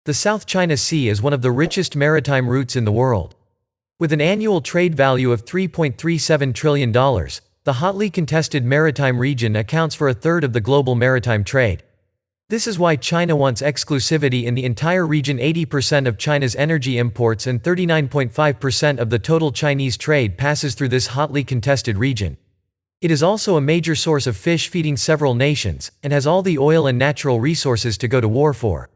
The South China Sea is one of the richest maritime routes in the world. With an annual trade value of $3.37 trillion, the hotly contested maritime region accounts for a third of the global maritime trade. This is why China wants exclusivity in the entire region. 80% of China's energy imports and 39.5% of the total Chinese trade passes through this hotly contested region. It is also a major source of fish feeding several nations, and has all the oil and natural resources to go to war for.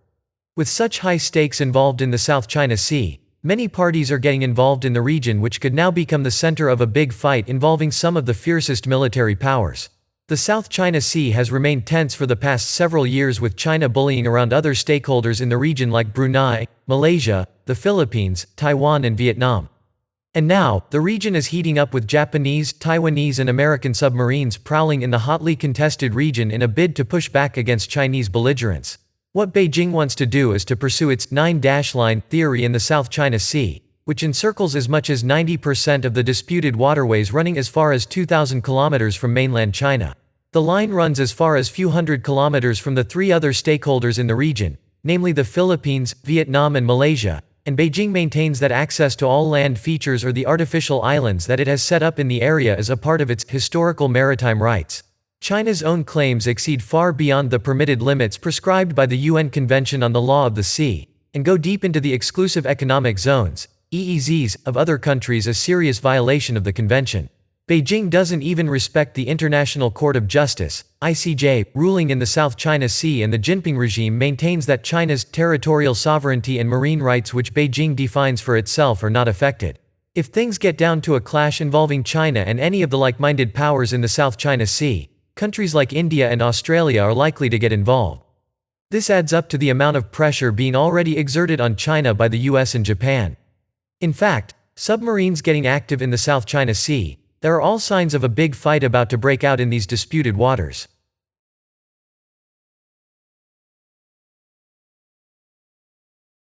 With such high stakes involved in the South China Sea, many parties are getting involved in the region, which could now become the center of a big fight involving some of the fiercest military powers. The South China Sea has remained tense for the past several years, with China bullying around other stakeholders in the region like Brunei, Malaysia, the Philippines, Taiwan and Vietnam. And now, the region is heating up with Japanese, Taiwanese and American submarines prowling in the hotly contested region in a bid to push back against Chinese belligerence. What Beijing wants to do is to pursue its nine-line theory in the South China Sea, which encircles as much as 90% of the disputed waterways, running as far as 2,000 kilometers from mainland China. The line runs as far as few hundred kilometers from the three other stakeholders in the region, namely the Philippines, Vietnam and Malaysia, and Beijing maintains that access to all land features or the artificial islands that it has set up in the area is a part of its historical maritime rights. China's own claims exceed far beyond the permitted limits prescribed by the UN Convention on the Law of the Sea, and go deep into the exclusive economic zones, EEZs, of other countries, a serious violation of the convention. Beijing doesn't even respect the International Court of Justice, ICJ, ruling in the South China Sea, and the Jinping regime maintains that China's territorial sovereignty and marine rights, which Beijing defines for itself, are not affected. If things get down to a clash involving China and any of the like-minded powers in the South China Sea, countries like India and Australia are likely to get involved. This adds up to the amount of pressure being already exerted on China by the US and Japan. In fact, submarines getting active in the South China Sea, there are all signs of a big fight about to break out in these disputed waters.